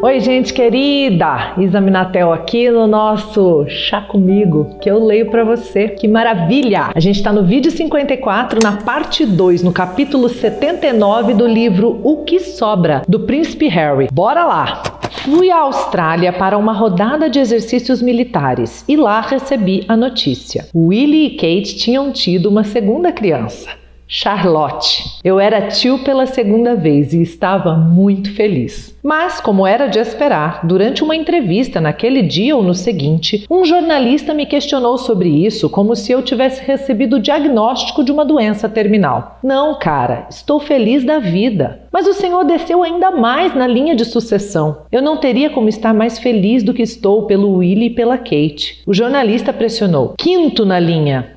Oi, gente querida! Isa Minatel aqui no nosso Chá Comigo, que eu leio pra você. Que maravilha! A gente tá no vídeo 54, na parte 2, no capítulo 79 do livro O Que Sobra, do Príncipe Harry. Bora lá! Fui à Austrália para uma rodada de exercícios militares e lá recebi a notícia. Willie e Kate tinham tido uma segunda criança, Charlotte. Eu era tio pela segunda vez e estava muito feliz. Mas, como era de esperar, durante uma entrevista naquele dia ou no seguinte, um jornalista me questionou sobre isso como se eu tivesse recebido o diagnóstico de uma doença terminal. Não, cara, estou feliz da vida. Mas o Senhor desceu ainda mais na linha de sucessão. Eu não teria como estar mais feliz do que estou pelo Willie e pela Kate. O jornalista pressionou. Quinto na linha.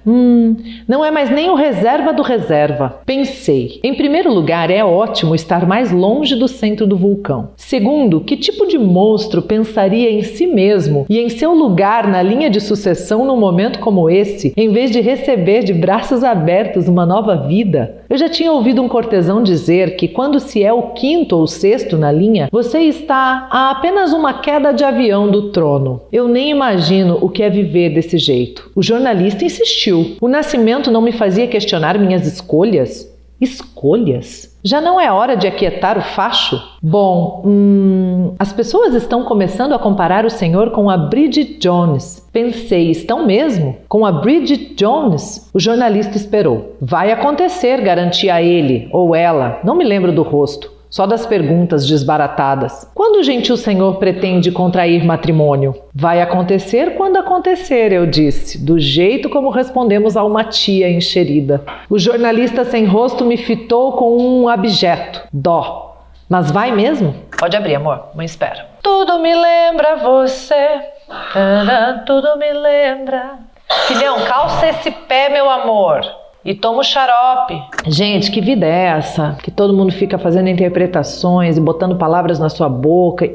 Não é mais nem o reserva do reserva. Pensei. Em primeiro lugar, é ótimo estar mais longe do centro do vulcão. Segundo, que tipo de monstro pensaria em si mesmo e em seu lugar na linha de sucessão num momento como esse, em vez de receber de braços abertos uma nova vida? Eu já tinha ouvido um cortesão dizer que quando se é o quinto ou sexto na linha, você está a apenas uma queda de avião do trono. Eu nem imagino o que é viver desse jeito. O jornalista insistiu. O nascimento não me fazia questionar minhas escolhas? Escolhas? Já não é hora de aquietar o facho? Bom, as pessoas estão começando a comparar o Senhor com a Bridget Jones. Pensei, estão mesmo? Com a Bridget Jones? O jornalista esperou. Vai acontecer, garantia ele ou ela, não me lembro do rosto. Só das perguntas desbaratadas. Quando o gentil senhor pretende contrair matrimônio? Vai acontecer quando acontecer, eu disse, do jeito como respondemos a uma tia enxerida. O jornalista sem rosto me fitou com um abjeto. Dó. Mas vai mesmo? Pode abrir, amor. Mãe espera. Tudo me lembra você. Tudo me lembra. Filhão, calça esse pé, meu amor. E toma o xarope. Gente, que vida é essa? Que todo mundo fica fazendo interpretações e botando palavras na sua boca.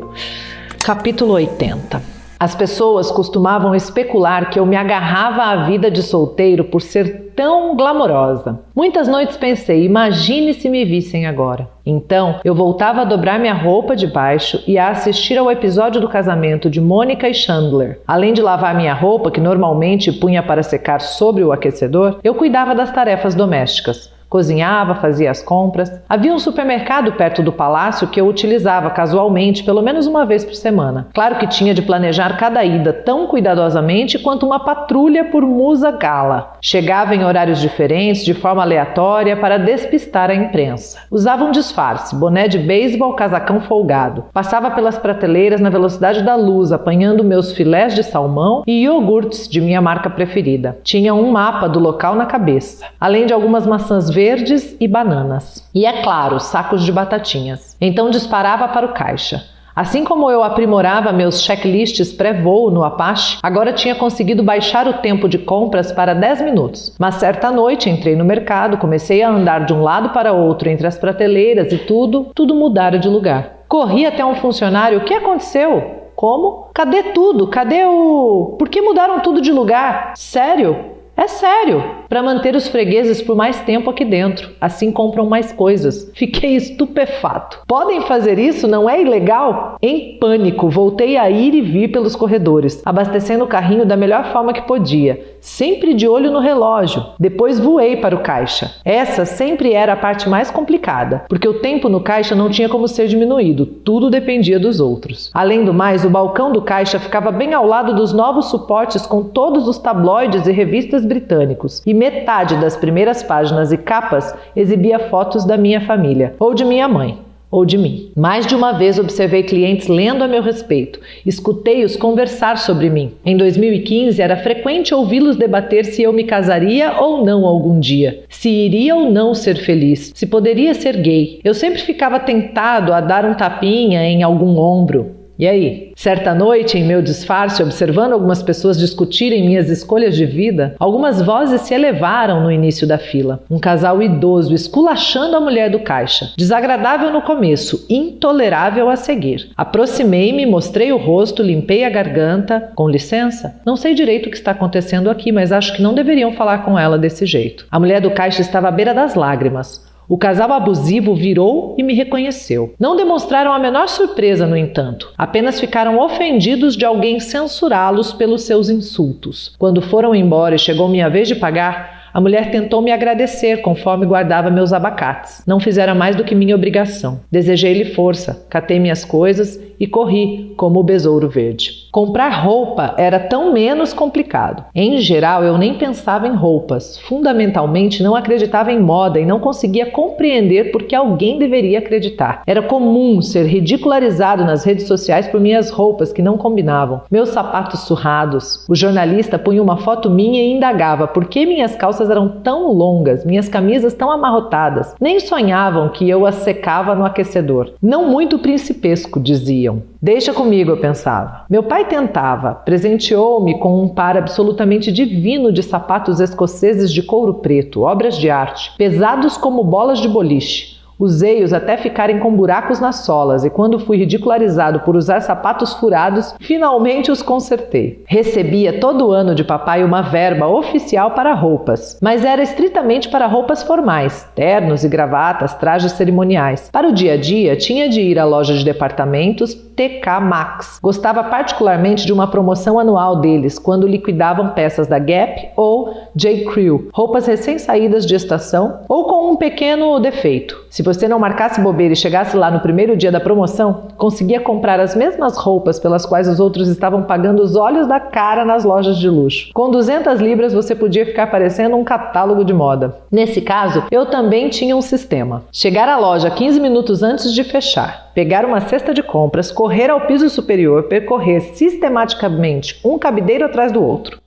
Capítulo 80. As pessoas costumavam especular que eu me agarrava à vida de solteiro por ser tão glamourosa. Muitas noites pensei, imagine se me vissem agora. Então, eu voltava a dobrar minha roupa de baixo e a assistir ao episódio do casamento de Mônica e Chandler. Além de lavar minha roupa, que normalmente punha para secar sobre o aquecedor, eu cuidava das tarefas domésticas. Cozinhava, fazia as compras. Havia um supermercado perto do palácio que eu utilizava casualmente pelo menos uma vez por semana. Claro que tinha de planejar cada ida tão cuidadosamente quanto uma patrulha por Musa Gala. Chegava em horários diferentes, de forma aleatória, para despistar a imprensa. Usava um disfarce, boné de beisebol, casacão folgado. Passava pelas prateleiras na velocidade da luz, apanhando meus filés de salmão e iogurtes de minha marca preferida. Tinha um mapa do local na cabeça, além de algumas maçãs verdes e bananas. E é claro, sacos de batatinhas. Então disparava para o caixa. Assim como eu aprimorava meus checklists pré-voo no Apache, agora tinha conseguido baixar o tempo de compras para 10 minutos. Mas certa noite entrei no mercado, comecei a andar de um lado para outro entre as prateleiras e tudo mudara de lugar. Corri até um funcionário. O que aconteceu? Como? Cadê tudo? Cadê o... Por que mudaram tudo de lugar? Sério? É sério, para manter os fregueses por mais tempo aqui dentro, assim compram mais coisas. Fiquei estupefato. Podem fazer isso? Não é ilegal? Em pânico, voltei a ir e vir pelos corredores, abastecendo o carrinho da melhor forma que podia, sempre de olho no relógio. Depois voei para o caixa. Essa sempre era a parte mais complicada, porque o tempo no caixa não tinha como ser diminuído, tudo dependia dos outros. Além do mais, o balcão do caixa ficava bem ao lado dos novos suportes com todos os tabloides e revistas britânicos, e metade das primeiras páginas e capas exibia fotos da minha família, ou de minha mãe, ou de mim. Mais de uma vez observei clientes lendo a meu respeito, escutei-os conversar sobre mim. Em 2015 era frequente ouvi-los debater se eu me casaria ou não algum dia, se iria ou não ser feliz, se poderia ser gay. Eu sempre ficava tentado a dar um tapinha em algum ombro. E aí? Certa noite, em meu disfarce, observando algumas pessoas discutirem minhas escolhas de vida, algumas vozes se elevaram no início da fila. Um casal idoso esculachando a mulher do caixa. Desagradável no começo, intolerável a seguir. Aproximei-me, mostrei o rosto, limpei a garganta. Com licença? Não sei direito o que está acontecendo aqui, mas acho que não deveriam falar com ela desse jeito. A mulher do caixa estava à beira das lágrimas. O casal abusivo virou e me reconheceu. Não demonstraram a menor surpresa, no entanto. Apenas ficaram ofendidos de alguém censurá-los pelos seus insultos. Quando foram embora e chegou minha vez de pagar, a mulher tentou me agradecer conforme guardava meus abacates. Não fizera mais do que minha obrigação. Desejei-lhe força, catei minhas coisas e corri como o besouro verde. Comprar roupa era tão menos complicado. Em geral, eu nem pensava em roupas. Fundamentalmente, não acreditava em moda e não conseguia compreender por que alguém deveria acreditar. Era comum ser ridicularizado nas redes sociais por minhas roupas que não combinavam, meus sapatos surrados. O jornalista punha uma foto minha e indagava por que minhas calças eram tão longas, minhas camisas tão amarrotadas. Nem sonhavam que eu as secava no aquecedor. Não muito principesco, diziam. Deixa comigo, eu pensava. Meu pai tentava. Presenteou-me com um par absolutamente divino de sapatos escoceses de couro preto, obras de arte, pesados como bolas de boliche. Usei-os até ficarem com buracos nas solas e quando fui ridicularizado por usar sapatos furados, finalmente os consertei. Recebia todo ano de papai uma verba oficial para roupas, mas era estritamente para roupas formais, ternos e gravatas, trajes cerimoniais. Para o dia a dia, tinha de ir à loja de departamentos TK Maxx. Gostava particularmente de uma promoção anual deles, quando liquidavam peças da Gap ou J. Crew, roupas recém-saídas de estação ou com um pequeno defeito. Se você não marcasse bobeira e chegasse lá no primeiro dia da promoção, conseguia comprar as mesmas roupas pelas quais os outros estavam pagando os olhos da cara nas lojas de luxo. Com 200 libras você podia ficar parecendo um catálogo de moda. Nesse caso, eu também tinha um sistema. Chegar à loja 15 minutos antes de fechar, pegar uma cesta de compras, correr ao piso superior, percorrer sistematicamente um cabideiro atrás do outro.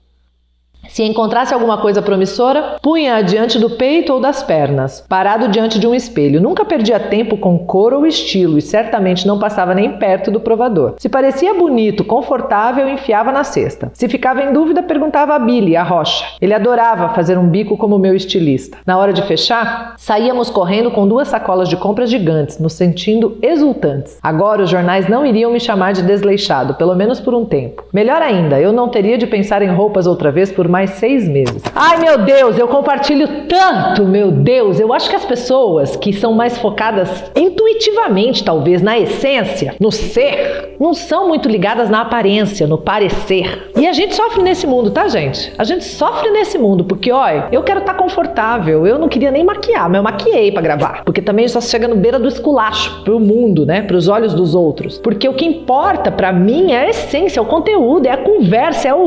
Se encontrasse alguma coisa promissora, punha-a diante do peito ou das pernas, parado diante de um espelho. Nunca perdia tempo com cor ou estilo e certamente não passava nem perto do provador. Se parecia bonito, confortável, enfiava na cesta. Se ficava em dúvida, perguntava a Billy, a Rocha. Ele adorava fazer um bico como meu estilista. Na hora de fechar, saíamos correndo com 2 sacolas de compras gigantes, nos sentindo exultantes. Agora os jornais não iriam me chamar de desleixado, pelo menos por um tempo. Melhor ainda, eu não teria de pensar em roupas outra vez por mais 6 meses. Ai, meu Deus, eu compartilho tanto, meu Deus. Eu acho que as pessoas que são mais focadas intuitivamente, talvez, na essência, no ser, não são muito ligadas na aparência, no parecer. E a gente sofre nesse mundo, tá, gente? A gente sofre nesse mundo, porque, olha, eu quero estar confortável, eu não queria nem maquiar, mas eu maquiei pra gravar. Porque também só chega no beira do esculacho, pro mundo, né? Pros olhos dos outros. Porque o que importa pra mim é a essência, é o conteúdo, é a conversa, é o...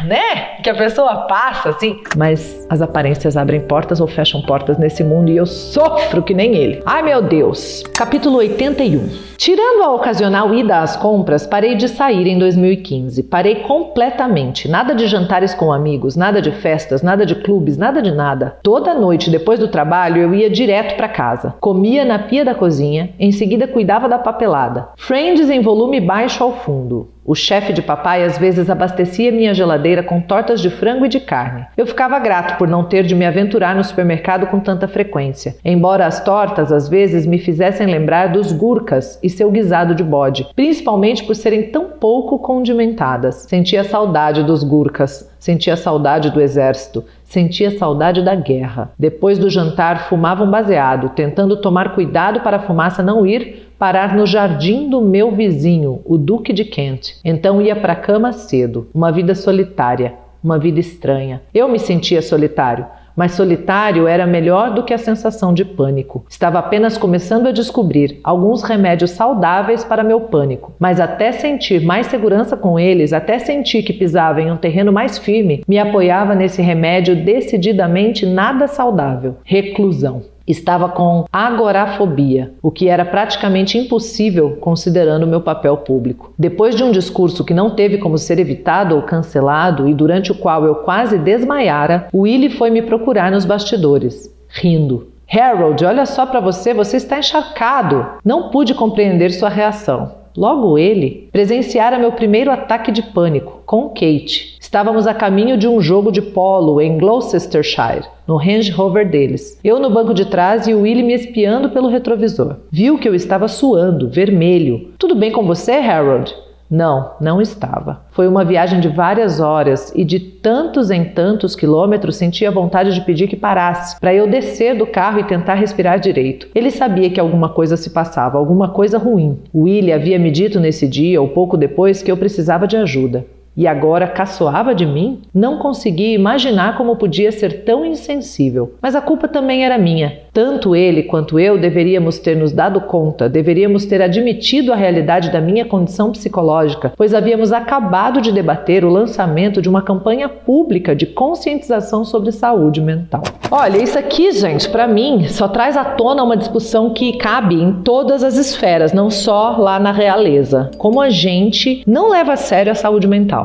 né? Que a pessoa passa, assim. Mas as aparências abrem portas ou fecham portas nesse mundo e eu sofro que nem ele. Ai, meu Deus. Capítulo 81. Tirando a ocasional ida às compras, parei de sair em 2015. Parei completamente. Nada de jantares com amigos, nada de festas, nada de clubes, nada de nada. Toda noite, depois do trabalho, eu ia direto para casa. Comia na pia da cozinha, em seguida cuidava da papelada. Friends em volume baixo ao fundo. O chefe de papai às vezes abastecia minha geladeira com tortas de frango e de carne. Eu ficava grato por não ter de me aventurar no supermercado com tanta frequência, embora as tortas às vezes me fizessem lembrar dos gurkas e seu guisado de bode, principalmente por serem tão pouco condimentadas. Sentia saudade dos gurkas, sentia saudade do exército, sentia saudade da guerra. Depois do jantar fumava um baseado, tentando tomar cuidado para a fumaça não ir parar no jardim do meu vizinho, o Duque de Kent. Então ia para a cama cedo. Uma vida solitária, uma vida estranha. Eu me sentia solitário, mas solitário era melhor do que a sensação de pânico. Estava apenas começando a descobrir alguns remédios saudáveis para meu pânico, mas até sentir mais segurança com eles, até sentir que pisava em um terreno mais firme, me apoiava nesse remédio decididamente nada saudável: reclusão. Estava com agorafobia, o que era praticamente impossível considerando o meu papel público. Depois de um discurso que não teve como ser evitado ou cancelado e durante o qual eu quase desmaiara, Willie foi me procurar nos bastidores, rindo. Harold, olha só para você está encharcado. Não pude compreender sua reação. Logo ele presenciara meu primeiro ataque de pânico, com Kate. Estávamos a caminho de um jogo de polo em Gloucestershire, no Range Rover deles. Eu no banco de trás e o Willie me espiando pelo retrovisor. Viu que eu estava suando, vermelho. Tudo bem com você, Harold? Não, não estava. Foi uma viagem de várias horas e de tantos em tantos quilômetros sentia vontade de pedir que parasse, para eu descer do carro e tentar respirar direito. Ele sabia que alguma coisa se passava, alguma coisa ruim. Willie havia me dito nesse dia ou pouco depois que eu precisava de ajuda. E agora caçoava de mim? Não conseguia imaginar como podia ser tão insensível. Mas a culpa também era minha. Tanto ele quanto eu deveríamos ter nos dado conta, deveríamos ter admitido a realidade da minha condição psicológica, pois havíamos acabado de debater o lançamento de uma campanha pública de conscientização sobre saúde mental. Olha, isso aqui, gente, para mim, só traz à tona uma discussão que cabe em todas as esferas, não só lá na realeza. Como a gente não leva a sério a saúde mental.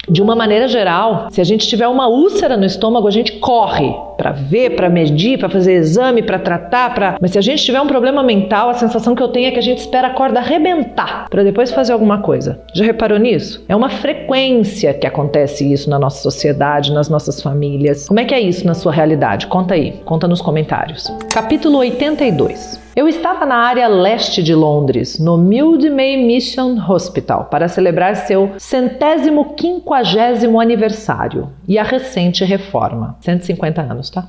De uma maneira geral, se a gente tiver uma úlcera no estômago, a gente corre para ver, para medir, para fazer exame, para tratar, Mas se a gente tiver um problema mental, a sensação que eu tenho é que a gente espera a corda arrebentar para depois fazer alguma coisa. Já reparou nisso? É uma frequência que acontece isso na nossa sociedade, nas nossas famílias. Como é que é isso na sua realidade? Conta aí, conta nos comentários. Capítulo 82. Eu estava na área leste de Londres, no Mildmay Mission Hospital, para celebrar seu 150º aniversário e a recente reforma. 150 anos, tá?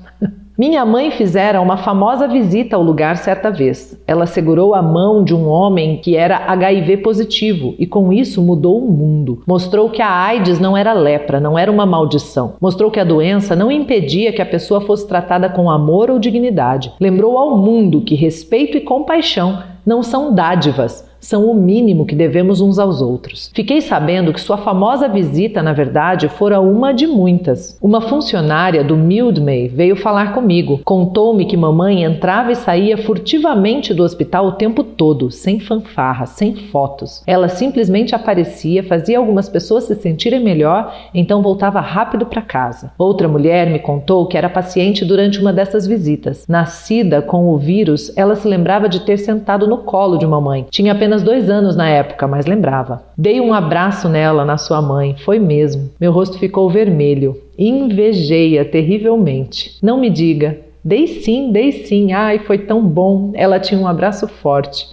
Minha mãe fizera uma famosa visita ao lugar certa vez. Ela segurou a mão de um homem que era HIV positivo e com isso mudou o mundo. Mostrou que a AIDS não era lepra, não era uma maldição. Mostrou que a doença não impedia que a pessoa fosse tratada com amor ou dignidade. Lembrou ao mundo que respeito e compaixão não são dádivas, são o mínimo que devemos uns aos outros. Fiquei sabendo que sua famosa visita, na verdade, fora uma de muitas. Uma funcionária do Mildmay veio falar comigo. Contou-me que mamãe entrava e saía furtivamente do hospital o tempo todo, sem fanfarra, sem fotos. Ela simplesmente aparecia, fazia algumas pessoas se sentirem melhor, então voltava rápido para casa. Outra mulher me contou que era paciente durante uma dessas visitas. Nascida com o vírus, ela se lembrava de ter sentado no colo de mamãe. Tinha apenas 2 anos na época, mas lembrava. Dei um abraço nela, na sua mãe. Foi mesmo. Meu rosto ficou vermelho. Invejei-a terrivelmente. Não me diga. Dei sim. Ai, foi tão bom. Ela tinha um abraço forte.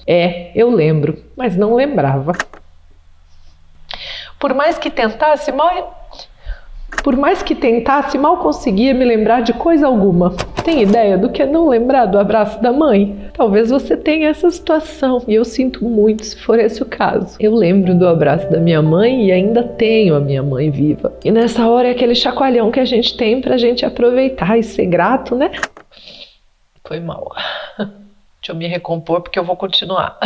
Eu lembro, mas não lembrava. Por mais que tentasse, mal conseguia me lembrar de coisa alguma. Tem ideia do que é não lembrar do abraço da mãe? Talvez você tenha essa situação e eu sinto muito se for esse o caso. Eu lembro do abraço da minha mãe e ainda tenho a minha mãe viva. E nessa hora é aquele chacoalhão que a gente tem pra gente aproveitar e ser grato, né? Foi mal. Deixa eu me recompor porque eu vou continuar.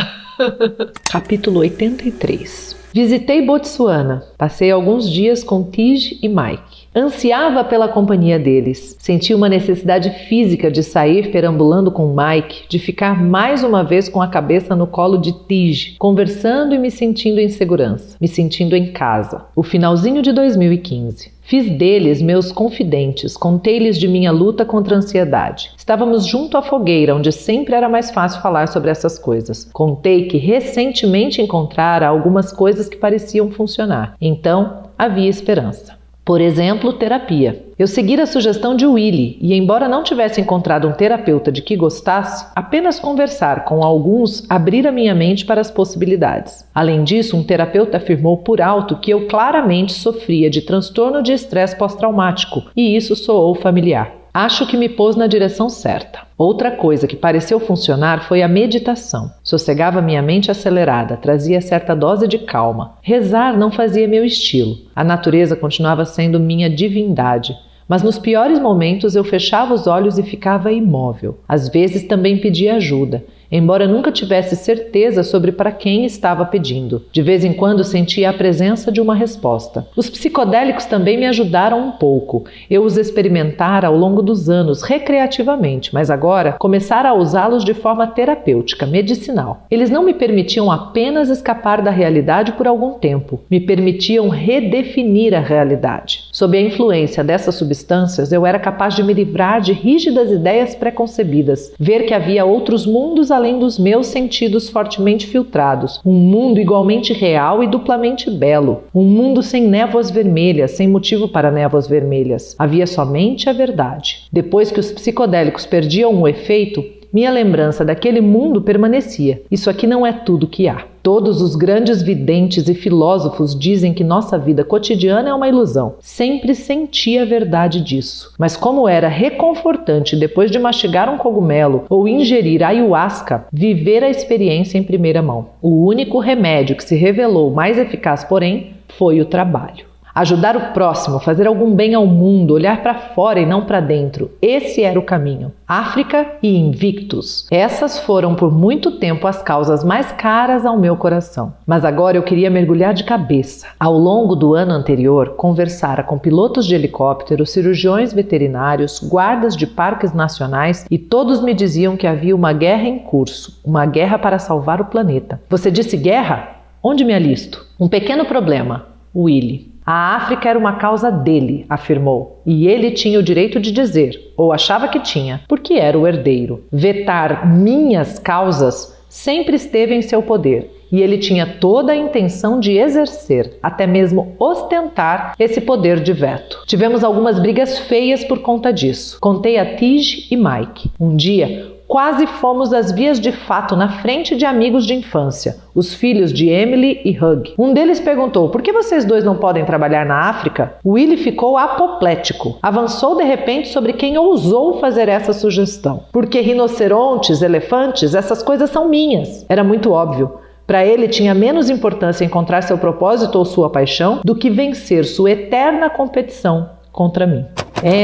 Capítulo 83. Visitei Botsuana. Passei alguns dias com Tige e Mike. Ansiava pela companhia deles. Senti uma necessidade física de sair perambulando com Mike, de ficar mais uma vez com a cabeça no colo de Tige, conversando e me sentindo em segurança, me sentindo em casa. O finalzinho de 2015. Fiz deles meus confidentes, contei-lhes de minha luta contra a ansiedade. Estávamos junto à fogueira, onde sempre era mais fácil falar sobre essas coisas. Contei que recentemente encontrara algumas coisas que pareciam funcionar. Então, havia esperança. Por exemplo, terapia. Eu segui a sugestão de Willie e, embora não tivesse encontrado um terapeuta de que gostasse, apenas conversar com alguns abrir a minha mente para as possibilidades. Além disso, um terapeuta afirmou por alto que eu claramente sofria de transtorno de estresse pós-traumático e isso soou familiar. Acho que me pôs na direção certa. Outra coisa que pareceu funcionar foi a meditação. Sossegava minha mente acelerada, trazia certa dose de calma. Rezar não fazia meu estilo. A natureza continuava sendo minha divindade. Mas nos piores momentos eu fechava os olhos e ficava imóvel. Às vezes também pedia ajuda, embora nunca tivesse certeza sobre para quem estava pedindo. De vez em quando sentia a presença de uma resposta. Os psicodélicos também me ajudaram um pouco. Eu os experimentara ao longo dos anos, recreativamente, mas agora começara a usá-los de forma terapêutica, medicinal. Eles não me permitiam apenas escapar da realidade por algum tempo, me permitiam redefinir a realidade. Sob a influência dessas substâncias, eu era capaz de me livrar de rígidas ideias preconcebidas, ver que havia outros mundos além dos meus sentidos fortemente filtrados, um mundo igualmente real e duplamente belo, um mundo sem névoas vermelhas, sem motivo para névoas vermelhas. Havia somente a verdade. Depois que os psicodélicos perdiam o efeito, minha lembrança daquele mundo permanecia. Isso aqui não é tudo que há. Todos os grandes videntes e filósofos dizem que nossa vida cotidiana é uma ilusão. Sempre senti a verdade disso. Mas como era reconfortante depois de mastigar um cogumelo ou ingerir ayahuasca, viver a experiência em primeira mão. O único remédio que se revelou mais eficaz, porém, foi o trabalho. Ajudar o próximo, fazer algum bem ao mundo, olhar para fora e não para dentro. Esse era o caminho. África e Invictus. Essas foram por muito tempo as causas mais caras ao meu coração. Mas agora eu queria mergulhar de cabeça. Ao longo do ano anterior, conversara com pilotos de helicóptero, cirurgiões veterinários, guardas de parques nacionais e todos me diziam que havia uma guerra em curso. Uma guerra para salvar o planeta. Você disse guerra? Onde me alisto? Um pequeno problema. Willy. A África era uma causa dele, afirmou, e ele tinha o direito de dizer, ou achava que tinha, porque era o herdeiro. Vetar minhas causas sempre esteve em seu poder, e ele tinha toda a intenção de exercer, até mesmo ostentar esse poder de veto. Tivemos algumas brigas feias por conta disso. Contei a Tige e Mike. Um dia, quase fomos às vias de fato na frente de amigos de infância, os filhos de Emily e Hugh. Um deles perguntou, por que vocês dois não podem trabalhar na África? Willy ficou apoplético. Avançou de repente sobre quem ousou fazer essa sugestão. Porque rinocerontes, elefantes, essas coisas são minhas. Era muito óbvio. Para ele tinha menos importância encontrar seu propósito ou sua paixão do que vencer sua eterna competição contra mim.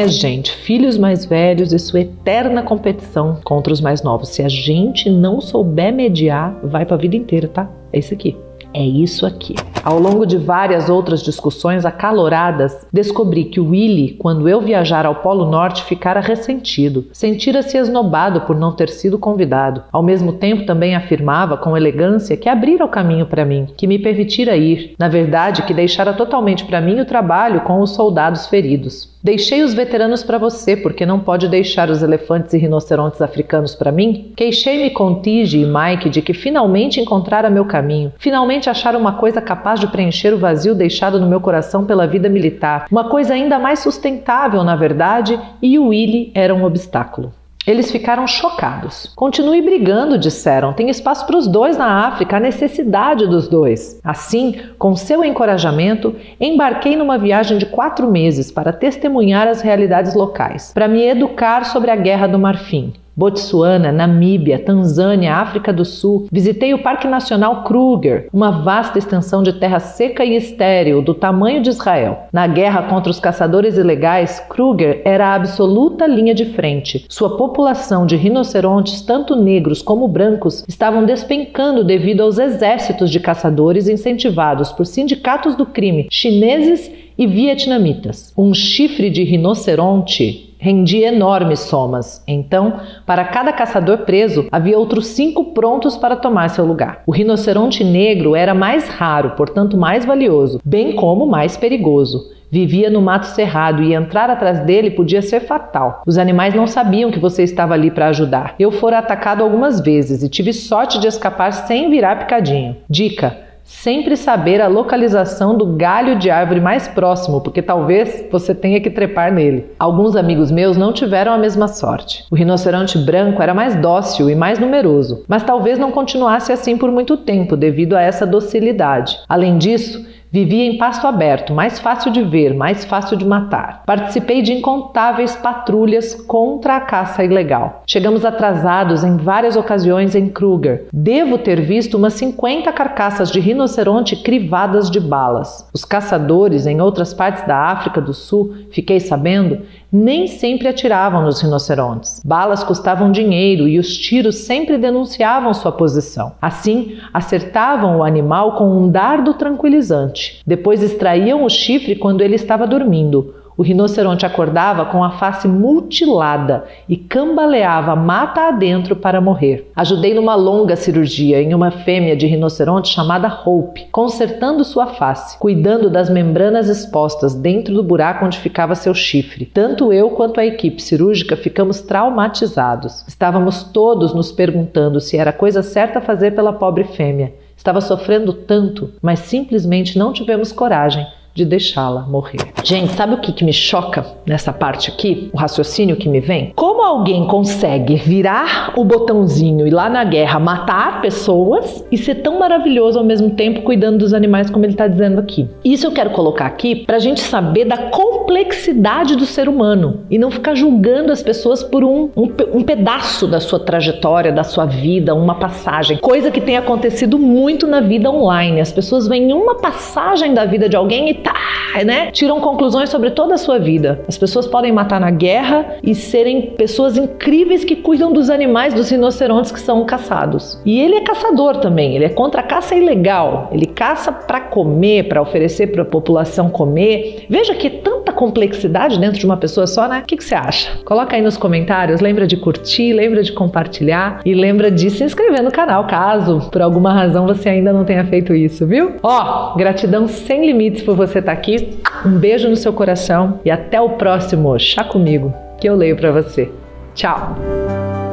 Gente, filhos mais velhos e sua eterna competição contra os mais novos. Se a gente não souber mediar, vai para a vida inteira, tá? É isso aqui. É isso aqui. Ao longo de várias outras discussões acaloradas, descobri que o Willy, quando eu viajar ao Polo Norte, ficara ressentido. Sentira-se esnobado por não ter sido convidado. Ao mesmo tempo, também afirmava com elegância que abrira o caminho para mim, que me permitira ir. Na verdade, que deixara totalmente para mim o trabalho com os soldados feridos. Deixei os veteranos para você, porque não pode deixar os elefantes e rinocerontes africanos para mim? Queixei-me com Tige e Mike de que finalmente encontrara meu caminho. Finalmente achara uma coisa capaz de preencher o vazio deixado no meu coração pela vida militar. Uma coisa ainda mais sustentável, na verdade, e o Willy era um obstáculo. Eles ficaram chocados. Continue brigando, disseram. Tem espaço para os dois na África, há necessidade dos dois. Assim, com seu encorajamento, embarquei numa viagem de 4 meses para testemunhar as realidades locais, para me educar sobre a Guerra do Marfim. Botsuana, Namíbia, Tanzânia, África do Sul. Visitei o Parque Nacional Kruger, uma vasta extensão de terra seca e estéril, do tamanho de Israel. Na guerra contra os caçadores ilegais, Kruger era a absoluta linha de frente. Sua população de rinocerontes, tanto negros como brancos, estavam despencando devido aos exércitos de caçadores incentivados por sindicatos do crime chineses e vietnamitas. Um chifre de rinoceronte rendia enormes somas. Então, para cada caçador preso, havia outros 5 prontos para tomar seu lugar. O rinoceronte negro era mais raro, portanto mais valioso, bem como mais perigoso. Vivia no mato cerrado e entrar atrás dele podia ser fatal. Os animais não sabiam que você estava ali para ajudar. Eu fora atacado algumas vezes e tive sorte de escapar sem virar picadinho. Dica: sempre saber a localização do galho de árvore mais próximo, porque talvez você tenha que trepar nele. Alguns amigos meus não tiveram a mesma sorte. O rinoceronte branco era mais dócil e mais numeroso, mas talvez não continuasse assim por muito tempo devido a essa docilidade. Além disso, vivia em pasto aberto, mais fácil de ver, mais fácil de matar. Participei de incontáveis patrulhas contra a caça ilegal. Chegamos atrasados em várias ocasiões em Kruger. Devo ter visto umas 50 carcaças de rinoceronte crivadas de balas. Os caçadores em outras partes da África do Sul, fiquei sabendo, nem sempre atiravam nos rinocerontes. Balas custavam dinheiro e os tiros sempre denunciavam sua posição. Assim, acertavam o animal com um dardo tranquilizante. Depois extraíam o chifre quando ele estava dormindo. O rinoceronte acordava com a face mutilada e cambaleava mata adentro para morrer. Ajudei numa longa cirurgia em uma fêmea de rinoceronte chamada Hope, consertando sua face, cuidando das membranas expostas dentro do buraco onde ficava seu chifre. Tanto eu quanto a equipe cirúrgica ficamos traumatizados. Estávamos todos nos perguntando se era a coisa certa a fazer pela pobre fêmea. Estava sofrendo tanto, mas simplesmente não tivemos coragem de deixá-la morrer. Gente, sabe o que me choca nessa parte aqui? O raciocínio que me vem? Como alguém consegue virar o botãozinho e ir lá na guerra matar pessoas e ser tão maravilhoso ao mesmo tempo cuidando dos animais como ele está dizendo aqui? Isso eu quero colocar aqui para a gente saber da complexidade do ser humano e não ficar julgando as pessoas por um pedaço da sua trajetória, da sua vida, uma passagem. Coisa que tem acontecido muito na vida online. As pessoas veem uma passagem da vida de alguém e tiram conclusões sobre toda a sua vida. As pessoas podem matar na guerra e serem pessoas incríveis que cuidam dos animais, dos rinocerontes que são caçados. E ele é caçador também, ele é contra a caça ilegal. Ele caça para comer, para oferecer para a população comer. Veja que tanta complexidade dentro de uma pessoa só, né? O que você acha? Coloca aí nos comentários, lembra de curtir, lembra de compartilhar e lembra de se inscrever no canal, caso por alguma razão você ainda não tenha feito isso, viu? Gratidão sem limites por você estar aqui. Um beijo no seu coração e até o próximo Chá Comigo, que eu leio para você. Tchau!